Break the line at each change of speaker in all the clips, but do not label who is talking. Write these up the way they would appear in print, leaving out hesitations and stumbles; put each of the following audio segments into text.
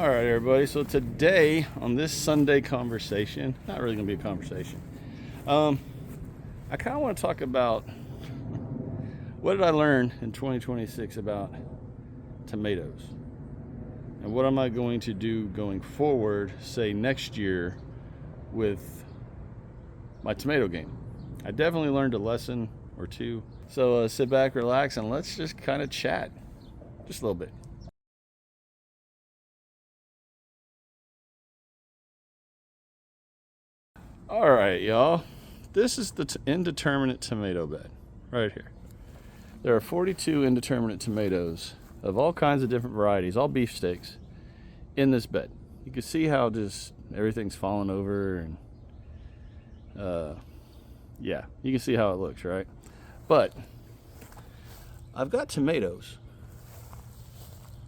All right, everybody. So today on this Sunday conversation, not really going to be a conversation. I kind of want to talk about what did I learn in 2026 about tomatoes, and what am I going to do going forward, say next year, with my tomato game. I definitely learned a lesson or two. So sit back, relax, and let's just kind of chat, just a little bit. All right, y'all. This is the indeterminate tomato bed right here. There are 42 indeterminate tomatoes of all kinds of different varieties, all beefsteaks, in this bed. You can see how just everything's fallen over, and yeah, you can see how it looks, right? But I've got tomatoes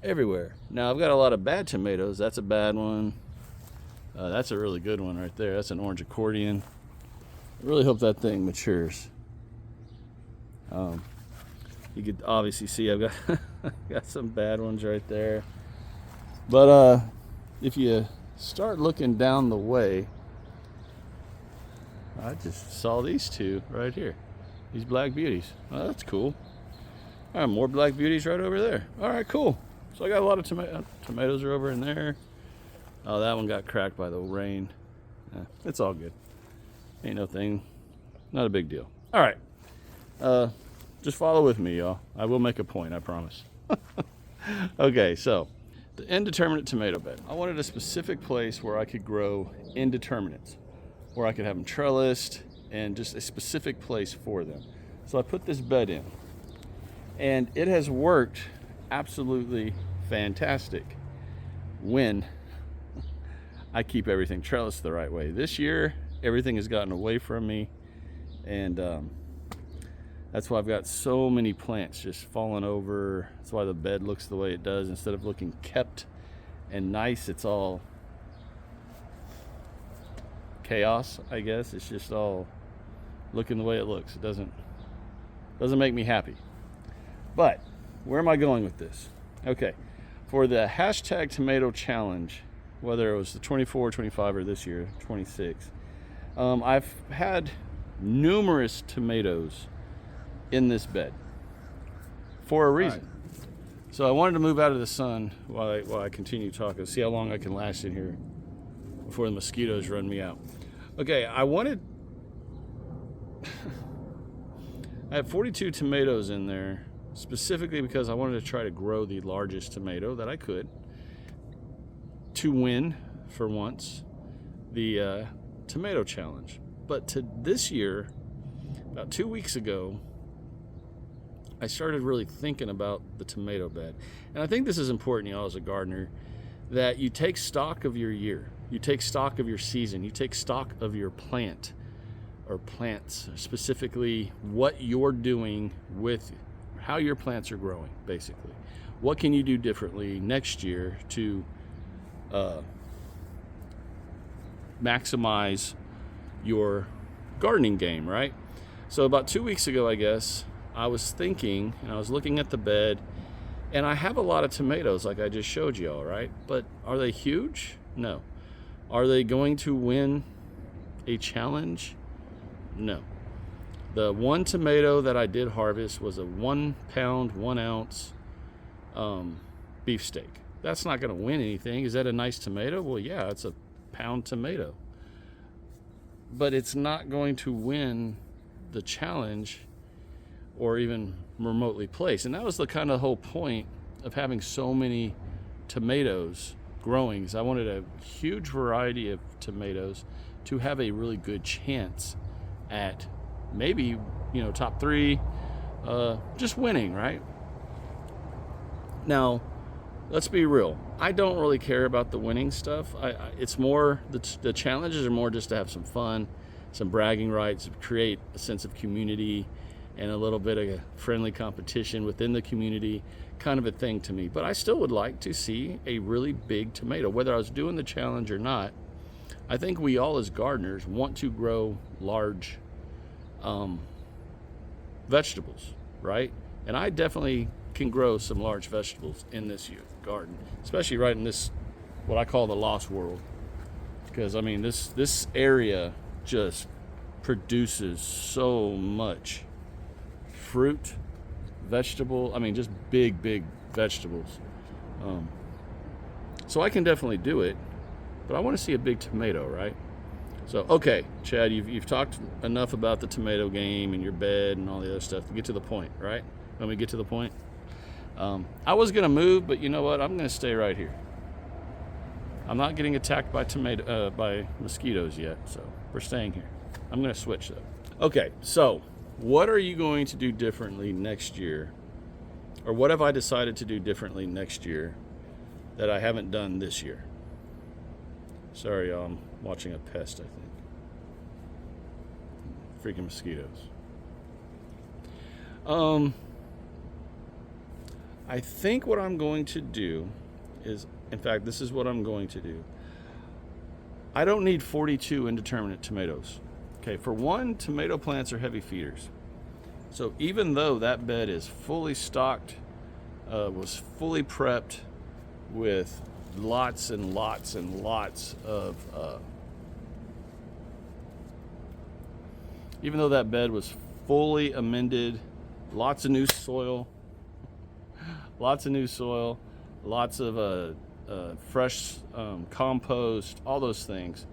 everywhere. Now, I've got a lot of bad tomatoes. That's a bad one. That's a really good one right there. That's an orange accordion. I really hope that thing matures. You could obviously see I've got some bad ones right there. But if you start looking down the way, I just saw these two right here. These black beauties. Oh, that's cool. All right, more black beauties right over there. All right, cool. So I got a lot of tomatoes are over in there. Oh, that one got cracked by the rain. It's all good. Ain't no thing. Not a big deal. All right. Just follow with me, y'all. I will make a point, I promise. Okay, so the indeterminate tomato bed. I wanted a specific place where I could grow indeterminates, where I could have them trellised, and just a specific place for them. So I put this bed in, and it has worked absolutely fantastic when I keep everything trellised the right way. This year, everything has gotten away from me, and that's why I've got so many plants just falling over. That's why the bed looks the way it does. Instead of looking kept and nice, it's all chaos, I guess. It's just all looking the way it looks. It doesn't make me happy. But where am I going with this? Okay, for the hashtag tomato challenge, whether it was the 24, 25, or this year, 26, I've had numerous tomatoes in this bed for a reason. Right. So I wanted to move out of the sun while I continue talking, see how long I can last in here before the mosquitoes run me out. Okay, I had 42 tomatoes in there specifically because I wanted to try to grow the largest tomato that I could to win, for once, the tomato challenge. But to this year, about 2 weeks ago, I started really thinking about the tomato bed. And I think this is important, y'all, as a gardener, that you take stock of your year. You take stock of your season. You take stock of your plant or plants, specifically what you're doing with how your plants are growing, basically. What can you do differently next year to maximize your gardening game, right? So about 2 weeks ago, I guess, I was thinking, and I was looking at the bed, and I have a lot of tomatoes like I just showed you all, right? But are they huge? No. Are they going to win a challenge? No. The one tomato that I did harvest was a 1 pound, 1 ounce beefsteak. That's not going to win anything. Is that a nice tomato? Well, yeah, it's a pound tomato. But it's not going to win the challenge or even remotely place. And that was the kind of whole point of having so many tomatoes growing. Is I wanted a huge variety of tomatoes to have a really good chance at maybe, top 3, just winning, right? Now, let's be real. I don't really care about the winning stuff. It's more, the challenges are more just to have some fun, some bragging rights, create a sense of community and a little bit of a friendly competition within the community, kind of a thing to me. But I still would like to see a really big tomato, whether I was doing the challenge or not. I think we all as gardeners want to grow large vegetables, right? And I definitely can grow some large vegetables in this garden, especially right in this what I call the lost world. Because I mean, this area just produces so much fruit, vegetable. I mean, just big vegetables. So I can definitely do it, but I want to see a big tomato, right? So, okay, Chad, you've talked enough about the tomato game and your bed and all the other stuff to get to the point, right? Let me get to the point. I was going to move, but you know what? I'm going to stay right here. I'm not getting attacked by mosquitoes yet, so we're staying here. I'm going to switch, though. Okay, so what are you going to do differently next year? Or what have I decided to do differently next year that I haven't done this year? Sorry, y'all, I'm watching a pest, I think. Freaking mosquitoes. I think what I'm going to do is, in fact, this is what I'm going to do. I don't need 42 indeterminate tomatoes. Okay, for one, tomato plants are heavy feeders. So even though that bed is fully stocked, was fully prepped with lots and lots and lots of, even though that bed was fully amended, lots of new soil, lots of fresh compost, all those things,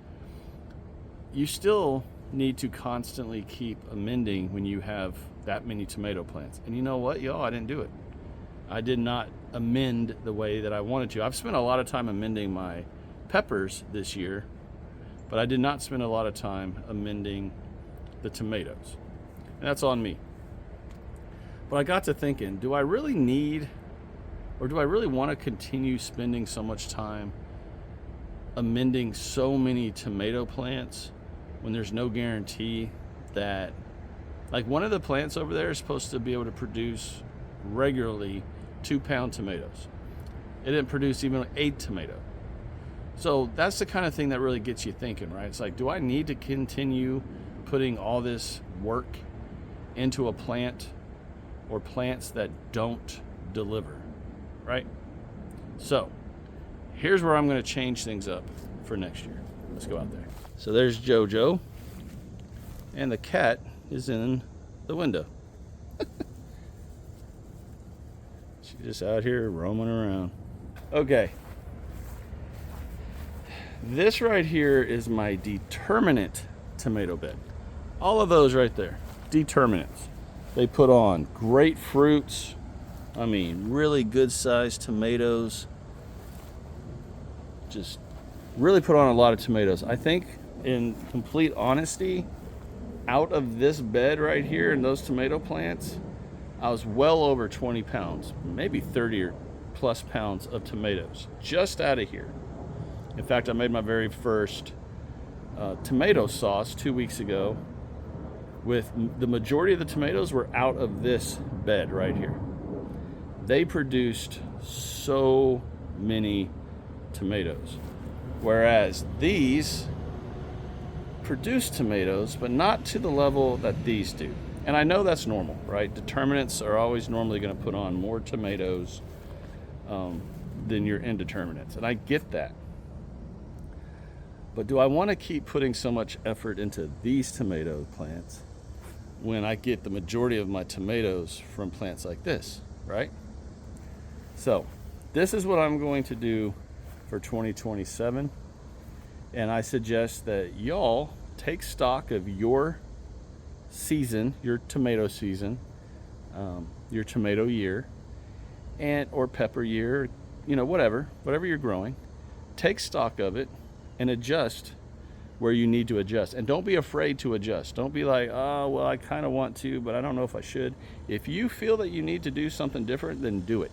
you still need to constantly keep amending when you have that many tomato plants. And you know what, y'all? I didn't do it. I did not amend the way that I wanted to. I've spent a lot of time amending my peppers this year, but I did not spend a lot of time amending the tomatoes. And that's on me. But I got to thinking, do I really need, or do I really want to continue spending so much time amending so many tomato plants when there's no guarantee that, like, one of the plants over there is supposed to be able to produce regularly 2-pound tomatoes. It didn't produce even 8 tomato. So that's the kind of thing that really gets you thinking, right? It's like, do I need to continue putting all this work into a plant or plants that don't deliver, right? So here's where I'm going to change things up for next year. Let's go out there. So there's JoJo, and the cat is in the window. She's just out here roaming around. Okay. This right here is my determinate tomato bed. All of those right there, determinants. They put on great fruits. I mean, really good sized tomatoes. Just really put on a lot of tomatoes. I think, in complete honesty, out of this bed right here and those tomato plants, I was well over 20 pounds, maybe 30 or plus pounds of tomatoes just out of here. In fact, I made my very first tomato sauce 2 weeks ago with the majority of the tomatoes were out of this bed right here. They produced so many tomatoes, whereas these produce tomatoes, but not to the level that these do. And I know that's normal, right? Determinants are always normally going to put on more tomatoes than your indeterminates, and I get that. But do I want to keep putting so much effort into these tomato plants when I get the majority of my tomatoes from plants like this, right? So this is what I'm going to do for 2027. And I suggest that y'all take stock of your season, your tomato season, your tomato year, and or pepper year, you know, whatever you're growing. Take stock of it and adjust where you need to adjust. And don't be afraid to adjust. Don't be like, oh, well, I kind of want to, but I don't know if I should. If you feel that you need to do something different, then do it.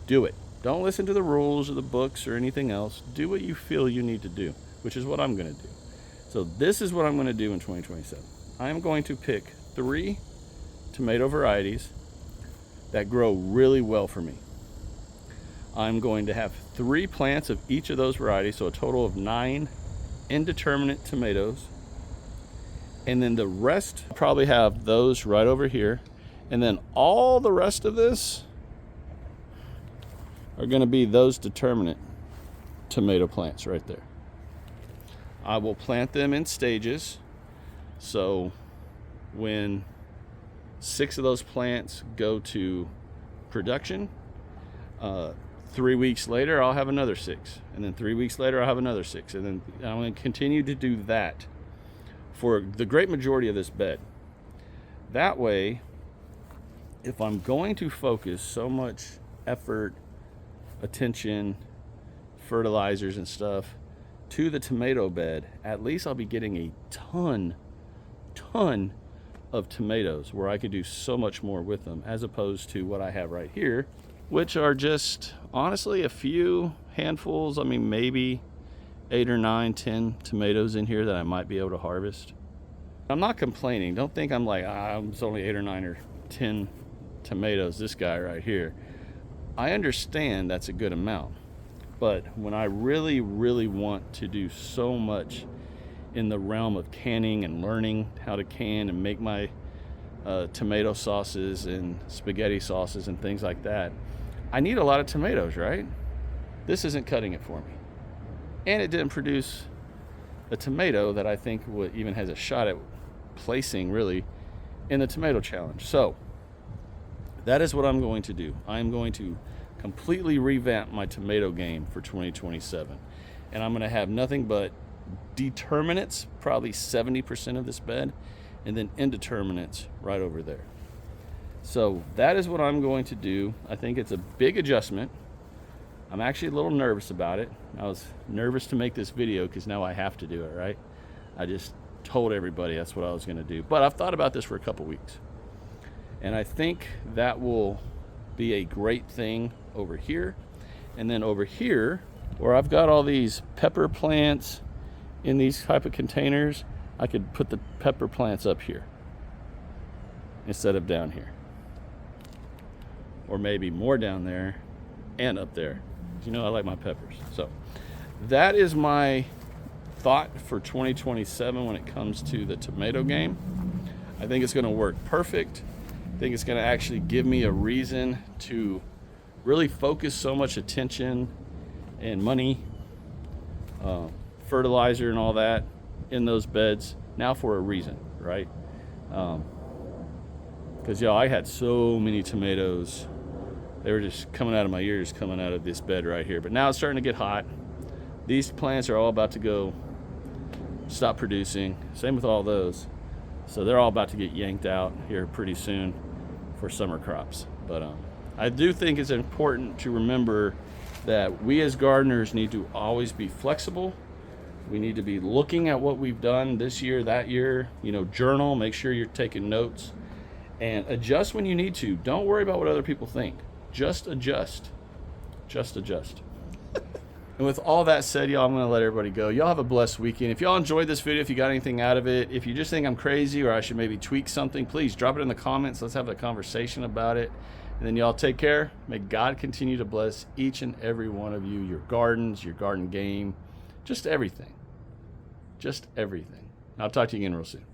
Do it. Don't listen to the rules or the books or anything else. Do what you feel you need to do, which is what I'm going to do. So this is what I'm going to do in 2027. I am going to pick 3 tomato varieties that grow really well for me. I'm going to have 3 plants of each of those varieties, so a total of 9 indeterminate tomatoes. And then the rest, I'll probably have those right over here. And then all the rest of this are going to be those determinate tomato plants right there. I will plant them in stages. So when 6 of those plants go to production, 3 weeks later I'll have another 6, and then 3 weeks later I'll have another 6, and then I'm going to continue to do that for the great majority of this bed. That way, if I'm going to focus so much effort, attention, fertilizers and stuff to the tomato bed, at least I'll be getting a ton of tomatoes where I could do so much more with them, as opposed to what I have right here, which are just honestly a few handfuls. I mean, maybe 8 or 9, 10 tomatoes in here that I might be able to harvest. I'm not complaining. Don't think I'm like, it's only 8 or 9 or 10 tomatoes, this guy right here. I understand that's a good amount, but when I really want to do so much in the realm of canning and learning how to can and make my tomato sauces and spaghetti sauces and things like that, I need a lot of tomatoes, right? This isn't cutting it for me. And it didn't produce a tomato that I think even has a shot at placing really in the tomato challenge. So that is what I'm going to do. I'm going to completely revamp my tomato game for 2027. And I'm going to have nothing but determinants, probably 70% of this bed, and then indeterminates right over there. So that is what I'm going to do. I think it's a big adjustment. I'm actually a little nervous about it. I was nervous to make this video because now I have to do it, right? I just told everybody that's what I was going to do. But I've thought about this for a couple weeks. And I think that will be a great thing over here. And then over here, where I've got all these pepper plants in these type of containers, I could put the pepper plants up here instead of down here. Or maybe more down there and up there. You know, I like my peppers. So that is my thought for 2027 when it comes to the tomato game. I think it's going to work perfect. I think it's going to actually give me a reason to really focus so much attention and money, fertilizer and all that in those beds now for a reason, right? Because I had so many tomatoes. They were just coming out of my ears, coming out of this bed right here. But now it's starting to get hot. These plants are all about to go stop producing. Same with all those. So they're all about to get yanked out here pretty soon for summer crops. But I do think it's important to remember that we as gardeners need to always be flexible. We need to be looking at what we've done this year, that year, journal, make sure you're taking notes, and adjust when you need to. Don't worry about what other people think. Just adjust. Just adjust. And with all that said, y'all, I'm going to let everybody go. Y'all have a blessed weekend. If y'all enjoyed this video, if you got anything out of it, if you just think I'm crazy or I should maybe tweak something, please drop it in the comments. Let's have a conversation about it. And then y'all take care. May God continue to bless each and every one of you, your gardens, your garden game, just everything. Just everything. I'll talk to you again real soon.